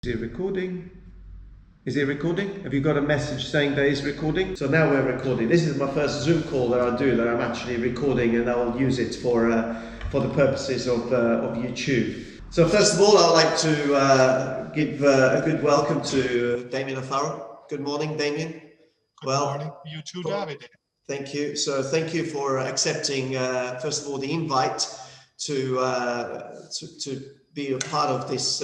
Is it recording? Is it recording? Have you got a message saying that it's recording? So now we're recording. This is my first Zoom call that I do that I'm actually recording, and I'll use it for the purposes of YouTube. So first of all, I'd like to give a good welcome to Damien O'Farrell. Good morning, Damien. Good morning. You too, Davide. Thank you. So thank you for accepting, first of all, the invite to be a part of this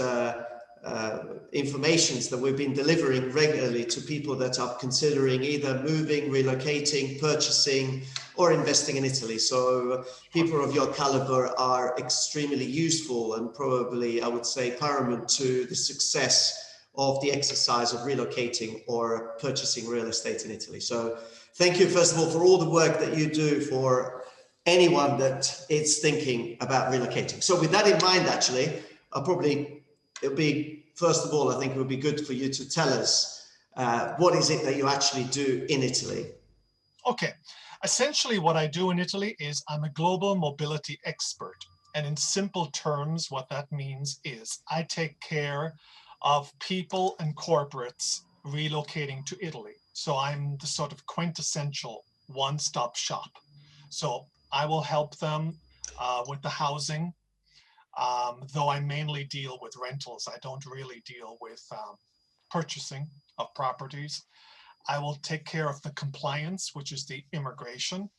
informations that we've been delivering regularly to people that are considering either moving, relocating, purchasing, or investing in Italy. So people of your caliber are extremely useful and probably, I would say, paramount to the success of the exercise of relocating or purchasing real estate in Italy. So thank you, first of all, for all the work that you do for anyone that is thinking about relocating. So with that in mind, actually, it'll be, first of all, I think it would be good for you to tell us what is it that you actually do in Italy? Okay. Essentially, what I do in Italy is I'm a global mobility expert. And in simple terms, what that means is I take care of people and corporates relocating to Italy. So I'm the sort of quintessential one-stop shop. So I will help them with the housing, though I mainly deal with rentals. I don't really deal with purchasing of properties. I will take care of the compliance, which is the immigration.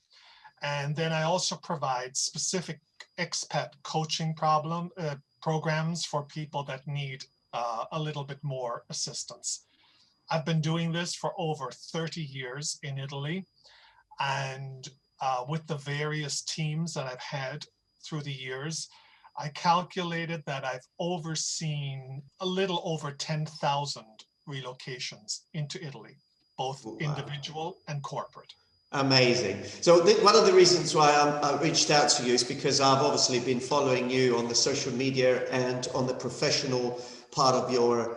And then I also provide specific expat coaching programs for people that need a little bit more assistance. I've been doing this for over 30 years in Italy, and with the various teams that I've had through the years, I calculated that I've overseen a little over 10,000 relocations into Italy, both individual and corporate. Amazing. So one of the reasons why I reached out to you is because I've obviously been following you on the social media and on the professional part of your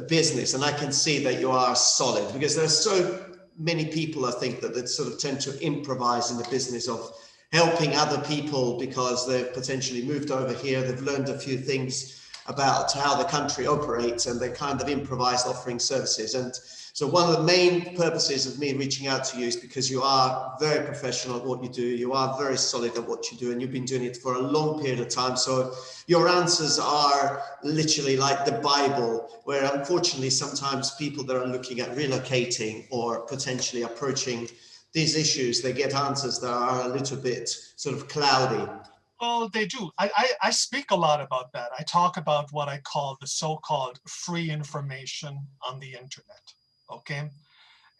business, and I can see that you are solid, because there's so many people, I think, that sort of tend to improvise in the business of helping other people because they've potentially moved over here, they've learned a few things about how the country operates, and they kind of improvise offering services. And so one of the main purposes of me reaching out to you is because you are very professional at what you do, you are very solid at what you do, and you've been doing it for a long period of time. So your answers are literally like the Bible, where unfortunately sometimes people that are looking at relocating or potentially approaching these issues, they get answers that are a little bit sort of cloudy. Oh, they do. I speak a lot about that. I talk about what I call the so-called free information on the internet. Okay.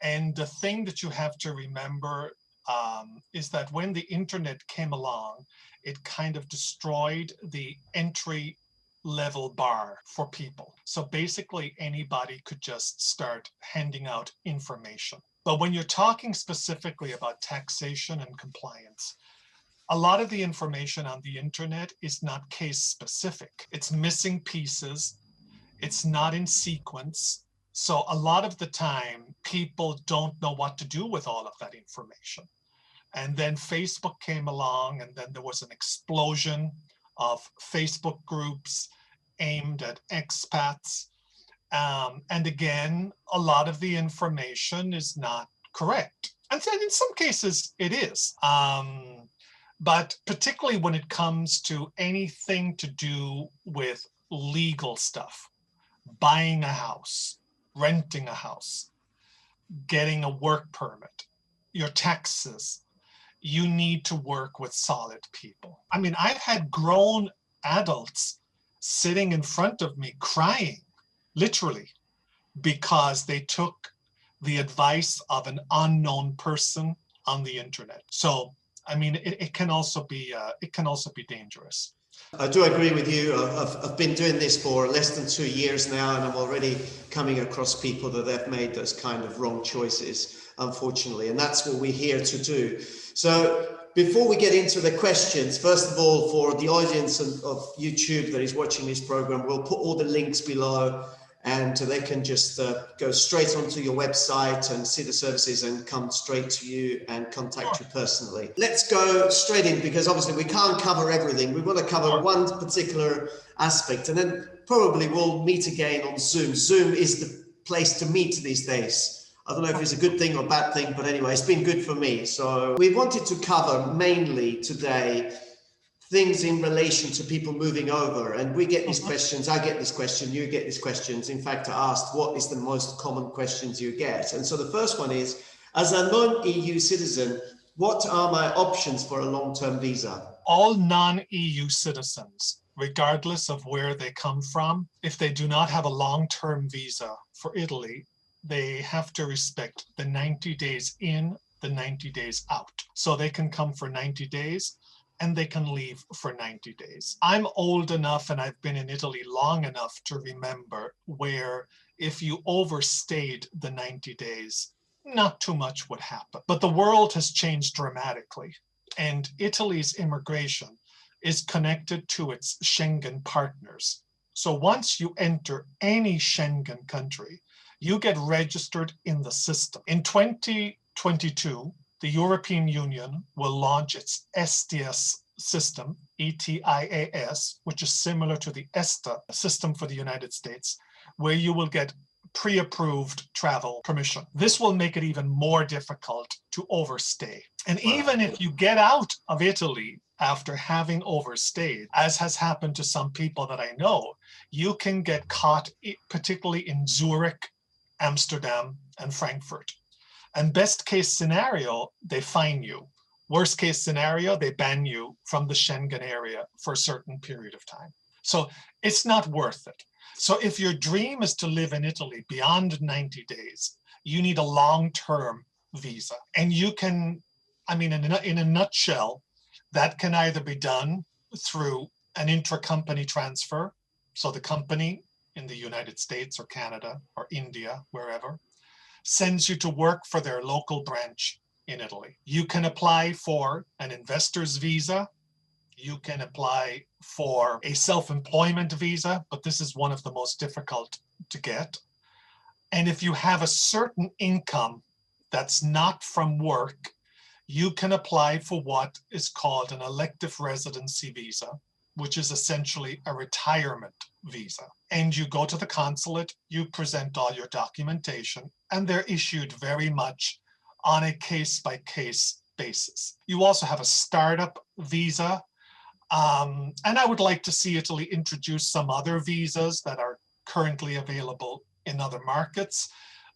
And the thing that you have to remember is that when the internet came along, it kind of destroyed the entry level bar for people. So basically anybody could just start handing out information. But when you're talking specifically about taxation and compliance, a lot of the information on the internet is not case specific. It's missing pieces. It's not in sequence. So a lot of the time, people don't know what to do with all of that information. And then Facebook came along, and then there was an explosion of Facebook groups aimed at expats. And again, a lot of the information is not correct. And in some cases, it is. But particularly when it comes to anything to do with legal stuff, buying a house, renting a house, getting a work permit, your taxes, you need to work with solid people. I mean, I've had grown adults sitting in front of me crying, literally, because they took the advice of an unknown person on the internet. So, I mean, it can also be dangerous. I do agree with you. I've been doing this for less than 2 years now, and I'm already coming across people that have made those kind of wrong choices, unfortunately, and that's what we're here to do. So before we get into the questions, first of all, for the audience of YouTube that is watching this program, we'll put all the links below, and they can just go straight onto your website and see the services and come straight to you and contact you personally. Let's go straight in, because obviously we can't cover everything. We want to cover one particular aspect. And then probably we'll meet again on Zoom. Zoom is the place to meet these days. I don't know if it's a good thing or bad thing, but anyway, it's been good for me. So we wanted to cover mainly today things in relation to people moving over. And we get these questions, I get this question, you get these questions. In fact, I asked, what is the most common questions you get? And so the first one is, as a non-EU citizen, what are my options for a long-term visa? All non-EU citizens, regardless of where they come from, if they do not have a long-term visa for Italy, they have to respect the 90 days in, the 90 days out. So they can come for 90 days and they can leave for 90 days. I'm old enough and I've been in Italy long enough to remember where if you overstayed the 90 days, not too much would happen. But the world has changed dramatically, and Italy's immigration is connected to its Schengen partners. So once you enter any Schengen country, you get registered in the system. In 2022, the European Union will launch its STS system, ETIAS, which is similar to the ESTA system for the United States, where you will get pre-approved travel permission. This will make it even more difficult to overstay. And even if you get out of Italy after having overstayed, as has happened to some people that I know, you can get caught, particularly in Zurich, Amsterdam, and Frankfurt. And best case scenario, they fine you. Worst case scenario, they ban you from the Schengen area for a certain period of time. So it's not worth it. So if your dream is to live in Italy beyond 90 days, you need a long-term visa. And you can, I mean, in a nutshell, that can either be done through an intra-company transfer. So the company in the United States or Canada or India, wherever, sends you to work for their local branch in Italy. You can apply for an investor's visa. You can apply for a self-employment visa, but this is one of the most difficult to get. And if you have a certain income that's not from work, you can apply for what is called an elective residency visa, which is essentially a retirement visa. And you go to the consulate, you present all your documentation, and they're issued very much on a case-by-case basis. You also have a startup visa. And I would like to see Italy introduce some other visas that are currently available in other markets.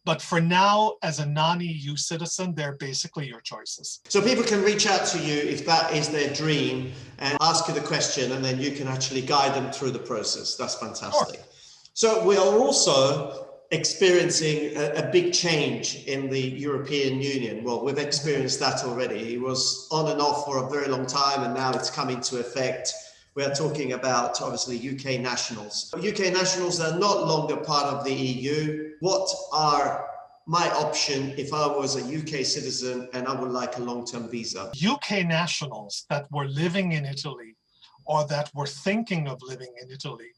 But for now, as a non-EU citizen, they're basically your choices. So people can reach out to you if that is their dream and ask you the question, and then you can actually guide them through the process. That's fantastic. Sure. So we are also experiencing a big change in the European Union. Well, we've experienced that already. It was on and off for a very long time, and now it's coming to effect. We are talking about, obviously, UK nationals. UK nationals are not longer part of the EU. What are my option if I was a UK citizen and I would like a long-term visa? UK nationals that were living in Italy or that were thinking of living in Italy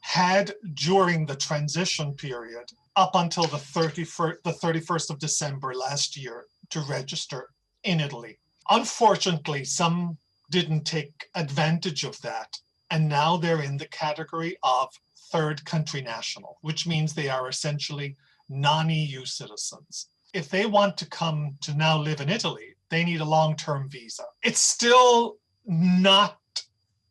had, during the transition period up until the 31st of December last year, to register in Italy. Unfortunately, some didn't take advantage of that, and now they're in the category of third country national, which means they are essentially non-EU citizens. If they want to come to now live in Italy, they need a long-term visa. It's still not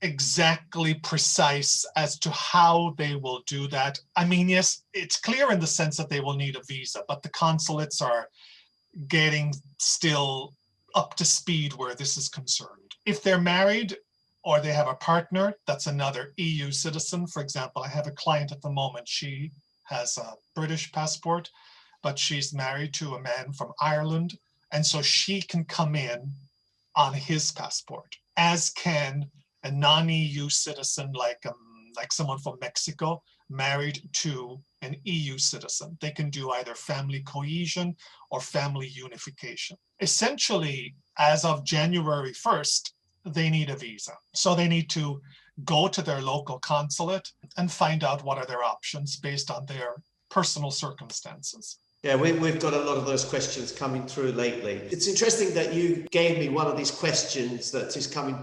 exactly precise as to how they will do that. I mean, yes, it's clear in the sense that they will need a visa, but the consulates are getting still up to speed where this is concerned. If they're married or they have a partner that's another EU citizen, for example, I have a client at the moment, she has a British passport, but she's married to a man from Ireland, and so she can come in on his passport, as can a non-EU citizen like someone from Mexico married to an EU citizen. They can do either family cohesion or family unification. Essentially, as of January 1st, they need a visa. So they need to go to their local consulate and find out what are their options based on their personal circumstances. Yeah, we've got a lot of those questions coming through lately. It's interesting that you gave me one of these questions that is coming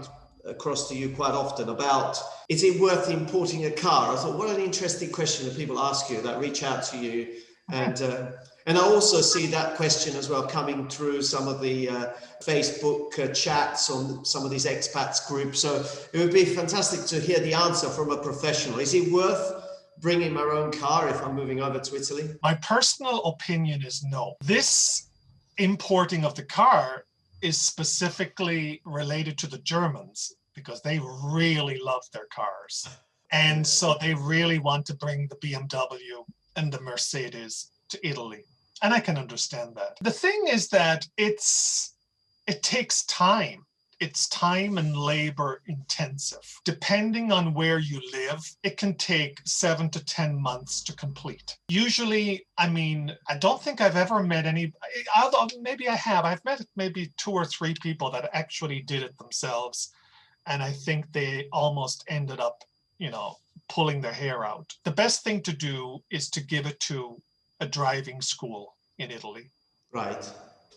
across to you quite often about, is it worth importing a car? I thought, what an interesting question that people ask you, that reach out to you. And I also see that question as well coming through some of the Facebook chats on some of these expats groups. So it would be fantastic to hear the answer from a professional. Is it worth bringing my own car if I'm moving over to Italy? My personal opinion is no. This importing of the car is specifically related to the Germans because they really love their cars. And so they really want to bring the BMW and the Mercedes to Italy. And I can understand that. The thing is that it takes time. It's time and labor intensive. Depending on where you live, it can take 7 to 10 months to complete. Usually, I mean, I don't think I've ever met any, although maybe I have. I've met maybe 2 or 3 people that actually did it themselves. And I think they almost ended up, you know, pulling their hair out. The best thing to do is to give it to a driving school in Italy. Right.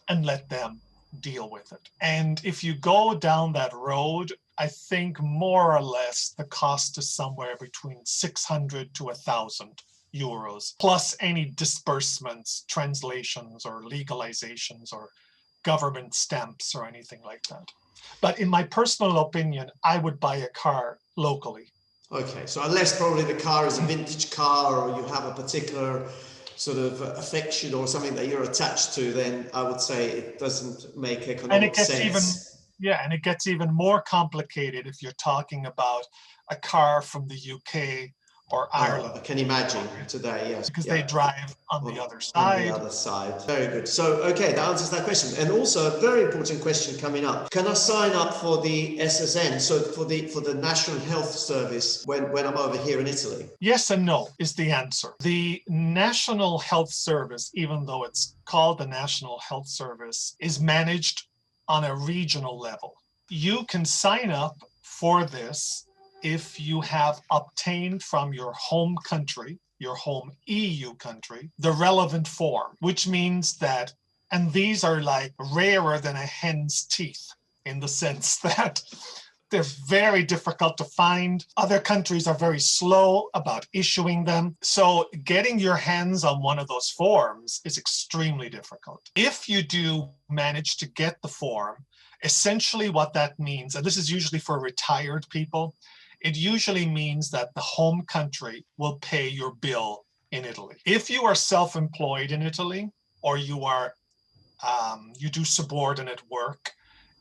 And let them deal with it. And if you go down that road, I think more or less the cost is somewhere between 600 to 1,000 euros, plus any disbursements, translations, or legalizations, or government stamps, or anything like that. But in my personal opinion, I would buy a car locally. Okay, so unless probably the car is a vintage car or you have a particular sort of affection or something that you're attached to, then I would say it doesn't make economic sense. And it gets even more complicated if you're talking about a car from the UK or Ireland. I can imagine today, yes. Because they drive on the other side. On the other side. Very good. So, okay, that answers that question. And also a very important question coming up. Can I sign up for the SSN, so for the National Health Service when I'm over here in Italy? Yes and no is the answer. The National Health Service, even though it's called the National Health Service, is managed on a regional level. You can sign up for this if you have obtained from your home country, your home EU country, the relevant form, which means that, and these are like rarer than a hen's teeth in the sense that they're very difficult to find. Other countries are very slow about issuing them. So getting your hands on one of those forms is extremely difficult. If you do manage to get the form, essentially what that means, and this is usually for retired people, it usually means that the home country will pay your bill in Italy. If you are self-employed in Italy, or you are you do subordinate work,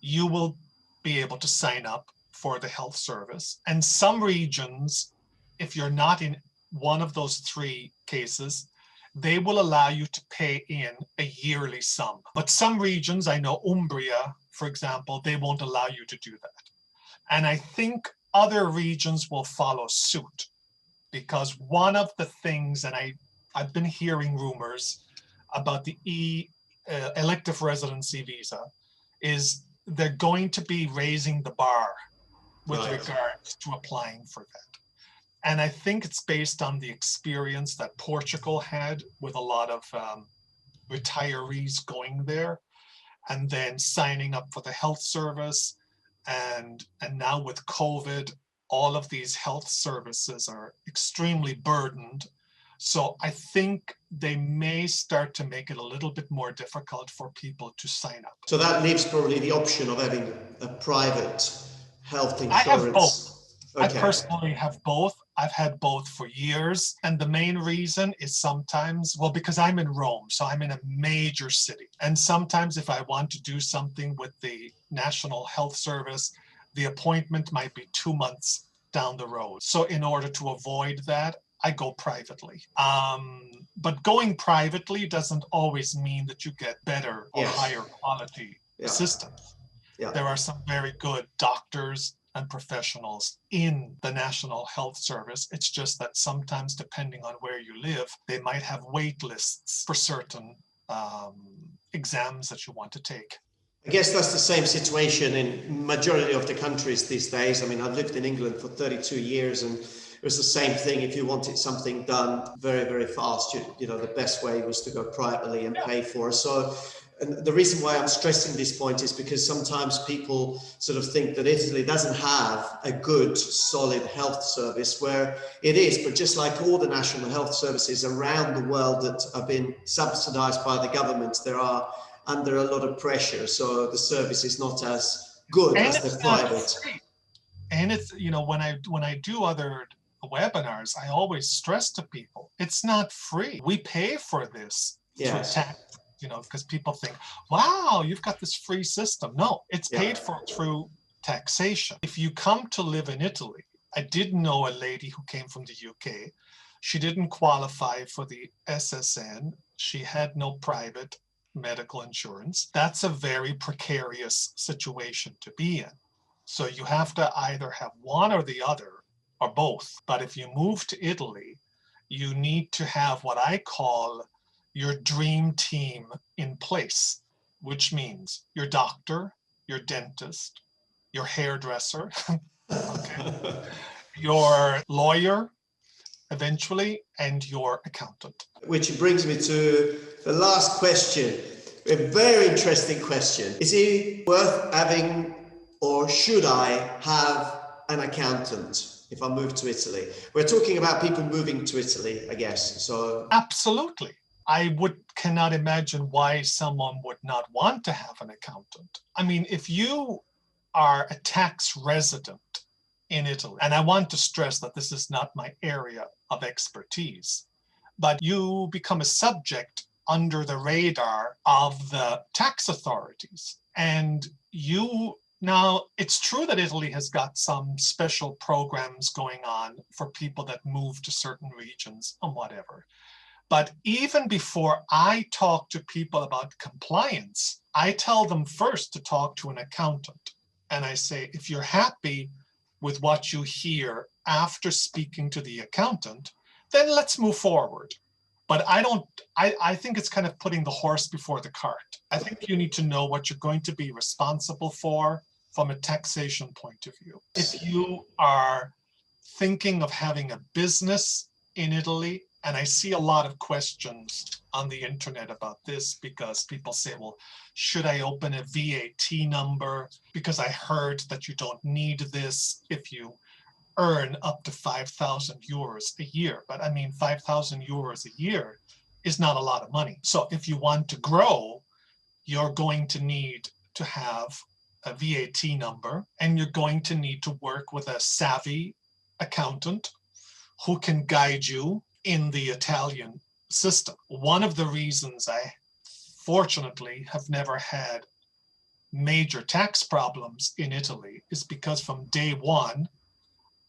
you will be able to sign up for the health service. And some regions, if you're not in one of those 3 cases, they will allow you to pay in a yearly sum. But some regions, I know Umbria, for example, they won't allow you to do that. And I think other regions will follow suit, because one of the things, and I've been hearing rumors about the elective residency visa, is they're going to be raising the bar with regards to applying for that. And I think it's based on the experience that Portugal had with a lot of retirees going there and then signing up for the health service. And now with COVID, all of these health services are extremely burdened. So I think they may start to make it a little bit more difficult for people to sign up. So that leaves probably the option of having a private health insurance. I have both. Okay. I personally have both. I've had both for years. And the main reason is sometimes, well, because I'm in Rome, so I'm in a major city. And sometimes if I want to do something with the National Health Service, the appointment might be 2 months down the road. So in order to avoid that, I go privately. But going privately doesn't always mean that you get better or higher quality assistance. Yeah. There are some very good doctors and professionals in the National Health Service. It's just that sometimes, depending on where you live, they might have wait lists for certain exams that you want to take. I guess that's the same situation in majority of the countries these days. I mean, I've lived in England for 32 years and it was the same thing. If you wanted something done very, very fast, you know, the best way was to go privately and pay for it. So And the reason why I'm stressing this point is because sometimes people sort of think that Italy doesn't have a good, solid health service, where it is, but just like all the national health services around the world that have been subsidized by the government, they are under a lot of pressure. So the service is not as good And as the it's not private. free. And it's, when I do other webinars, I always stress to people, it's not free. We pay for this through tax, because people think, wow, you've got this free system. No, it's paid for through taxation. If you come to live in Italy, I did know a lady who came from the UK. She didn't qualify for the SSN. She had no private medical insurance. That's a very precarious situation to be in. So you have to either have one or the other, or both. But if you move to Italy, you need to have what I call your dream team in place, which means your doctor, your dentist, your hairdresser, your lawyer, eventually, and your accountant. Which brings me to the last question, a very interesting question. Is it worth having, or should I have an accountant if I move to Italy? We're talking about people moving to Italy, I guess. So absolutely. I cannot imagine why someone would not want to have an accountant. I mean, if you are a tax resident in Italy, and I want to stress that this is not my area of expertise, but you become a subject under the radar of the tax authorities. And now, it's true that Italy has got some special programs going on for people that move to certain regions and whatever. But even before I talk to people about compliance, I tell them first to talk to an accountant. And I say, if you're happy with what you hear after speaking to the accountant, then let's move forward. But I think it's kind of putting the horse before the cart. I think you need to know what you're going to be responsible for from a taxation point of view. If you are thinking of having a business in Italy, and I see a lot of questions on the internet about this because people say, well, should I open a VAT number? Because I heard that you don't need this if you earn up to 5,000 euros a year. But I mean, 5,000 euros a year is not a lot of money. So if you want to grow, you're going to need to have a VAT number, and you're going to need to work with a savvy accountant who can guide you in the Italian system. One of the reasons I fortunately have never had major tax problems in Italy is because from day one,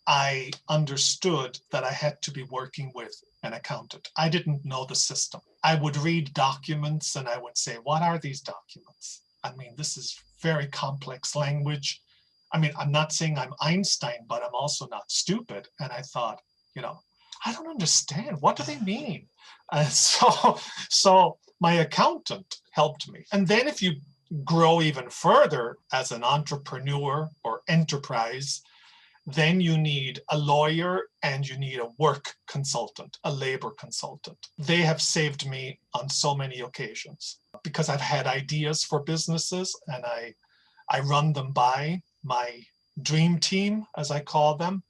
I understood that I had to be working with an accountant. I didn't know the system. I would read documents and I would say, what are these documents? I mean, this is very complex language. I mean, I'm not saying I'm Einstein, but I'm also not stupid. And I thought, I don't understand. What do they mean? And so my accountant helped me. And then if you grow even further as an entrepreneur or enterprise, then you need a lawyer and you need a work consultant, a labor consultant. They have saved me on so many occasions because I've had ideas for businesses and I run them by my dream team, as I call them,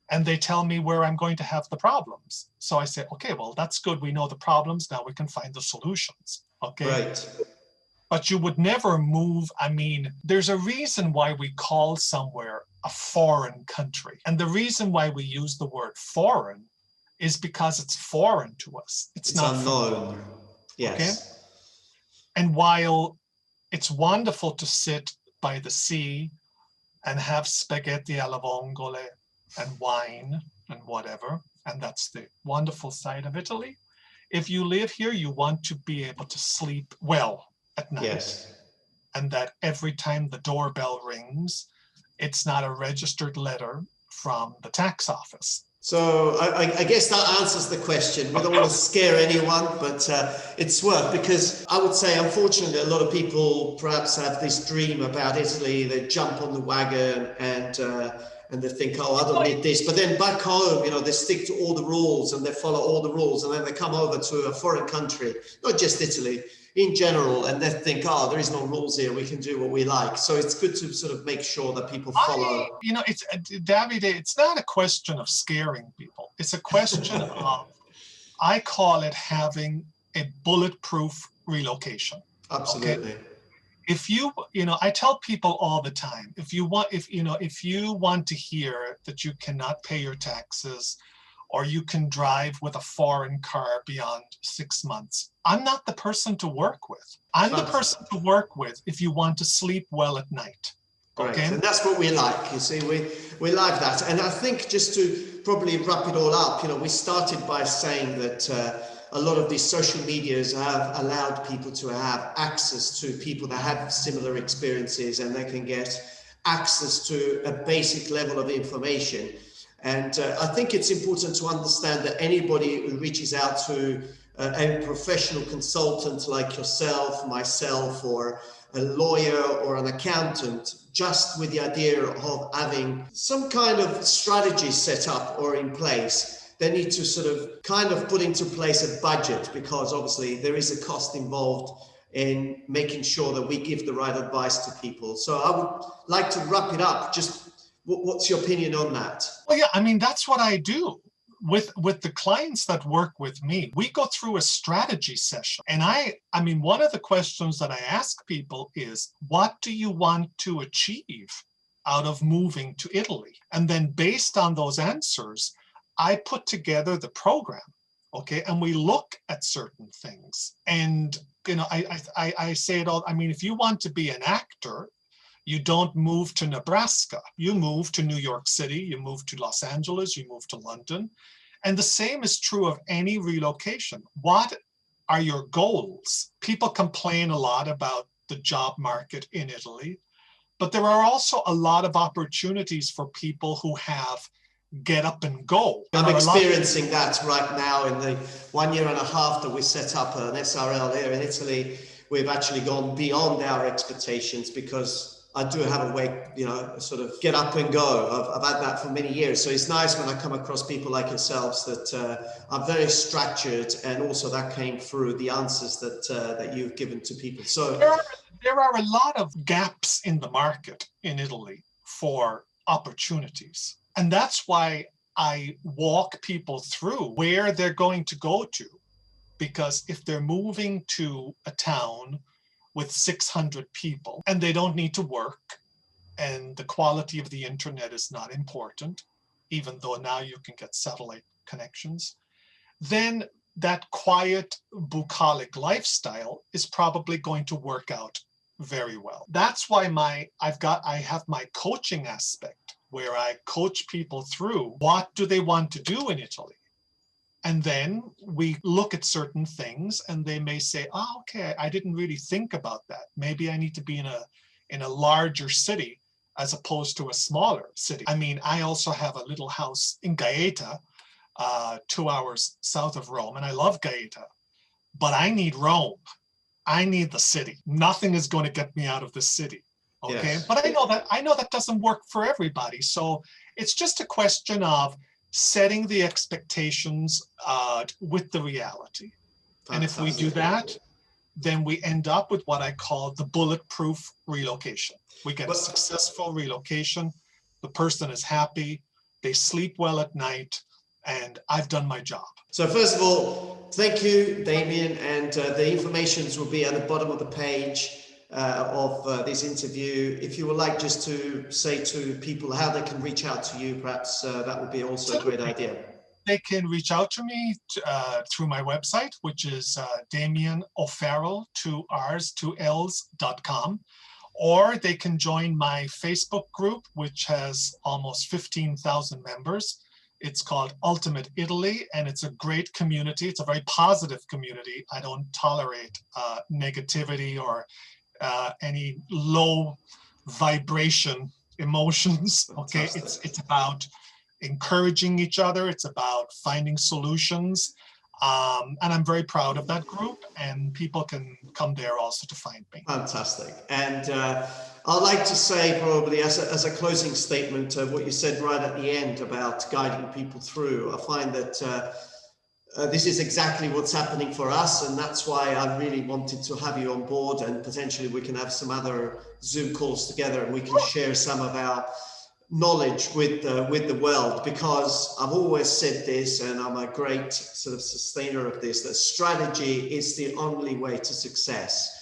and they tell me where I'm going to have the problems. So I say, okay, well, that's good. We know the problems. Now we can find the solutions. Okay. Right. But you would never move. I mean, there's a reason why we call somewhere a foreign country. And the reason why we use the word foreign is because it's foreign to us. It's not unknown. Yes. Okay? And while it's wonderful to sit by the sea and have spaghetti alla vongole and wine and whatever, and that's the wonderful side of Italy. If you live here, you want to be able to sleep well at night. Yes. And that every time the doorbell rings, it's not a registered letter from the tax office. So I guess that answers the question. We don't want to scare anyone, but it's worth, because I would say, unfortunately, a lot of people perhaps have this dream about Italy. They jump on the wagon and they think, oh, I don't need this. But then back home, they stick to all the rules and they follow all the rules. And then they come over to a foreign country, not just Italy, in general, and they think, oh, there is no rules here, we can do what we like. So it's good to sort of make sure that people follow. It's Davide, it's not a question of scaring people. It's a question of, I call it having a bulletproof relocation. Absolutely. Okay? If I tell people all the time, if you want to hear that you cannot pay your taxes, or you can drive with a foreign car beyond 6 months, I'm not the person to work with. I'm the person to work with if you want to sleep well at night. Great. Okay? And that's what we like. You see, we like that. And I think just to probably wrap it all up, we started by saying that a lot of these social medias have allowed people to have access to people that have similar experiences, and they can get access to a basic level of information. And I think it's important to understand that anybody who reaches out to a professional consultant like yourself, myself, or a lawyer or an accountant, just with the idea of having some kind of strategy set up or in place, they need to sort of kind of put into place a budget, because obviously there is a cost involved in making sure that we give the right advice to people. So I would like to wrap it up. Just what's your opinion on that? Well, yeah, I mean, that's what I do. With the clients that work with me, we go through a strategy session. And I mean, one of the questions that I ask people is, what do you want to achieve out of moving to Italy? And then based on those answers, I put together the program, okay? And we look at certain things. And, I say it all, I mean, if you want to be an actor, you don't move to Nebraska. You move to New York City, you move to Los Angeles, you move to London. And the same is true of any relocation. What are your goals? People complain a lot about the job market in Italy, but there are also a lot of opportunities for people who have get up and go. I'm experiencing that right now in the 1.5 years that we set up an SRL here in Italy. We've actually gone beyond our expectations, because I do have a way, sort of get up and go. I've had that for many years. So it's nice when I come across people like yourselves that are very structured, and also that came through the answers that you've given to people. So there are a lot of gaps in the market in Italy for opportunities. And that's why I walk people through where they're going to go to. Because if they're moving to a town with 600 people and they don't need to work, and the quality of the internet is not important, even though now you can get satellite connections, then that quiet, bucolic lifestyle is probably going to work out very well. That's why I have my coaching aspect, where I coach people through what do they want to do in Italy. And then we look at certain things, and they may say, oh, okay, I didn't really think about that. Maybe I need to be in a larger city as opposed to a smaller city. I mean, I also have a little house in Gaeta, 2 hours south of Rome, and I love Gaeta, but I need Rome. I need the city. Nothing is going to get me out of the city. Okay. Yes. But I know that doesn't work for everybody. So it's just a question of setting the expectations with the reality. Fantastic. And if we do that, then we end up with what I call the bulletproof relocation. We get a successful relocation. The person is happy. They sleep well at night. And I've done my job. So first of all, thank you, Damien. And the informations will be at the bottom of the page of this interview. If you would like just to say to people how they can reach out to you, perhaps that would be also a great idea. They can reach out to me through my website, which is Damien O'Farrell, 2 R's, 2 L's.com. Or they can join my Facebook group, which has almost 15,000 members. It's called Ultimate Italy, and it's a great community. It's a very positive community. I don't tolerate negativity or any low vibration emotions. Okay, it's about encouraging each other. It's about finding solutions. And I'm very proud of that group, and people can come there also to find me. Fantastic. And I'd like to say probably as a closing statement, what you said right at the end about guiding people through. I find that this is exactly what's happening for us, and that's why I really wanted to have you on board, and potentially we can have some other Zoom calls together and we can share some of our knowledge with the world, because I've always said this, and I'm a great sort of sustainer of this, that strategy is the only way to success.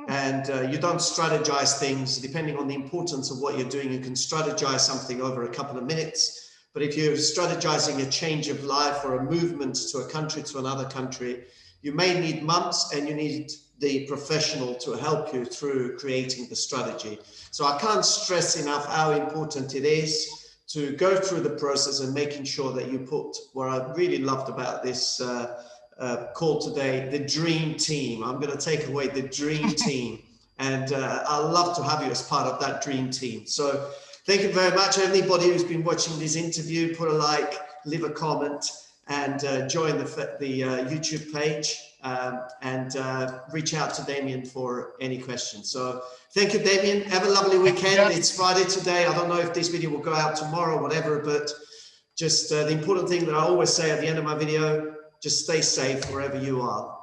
And you don't strategize things depending on the importance of what you're doing. You can strategize something over a couple of minutes. But if you're strategizing a change of life or a movement to a country, to another country, you may need months, and you need the professional to help you through creating the strategy. So I can't stress enough how important it is to go through the process and making sure that you put, what I really loved about this call today, the dream team. I'm going to take away the dream team, and I'd love to have you as part of that dream team. So thank you very much. Anybody who's been watching this interview, put a like, leave a comment, and join the YouTube page, and reach out to Damien for any questions. So thank you, Damien. Have a lovely weekend. It's Friday today. I don't know if this video will go out tomorrow or whatever, but just the important thing that I always say at the end of my video, just stay safe wherever you are.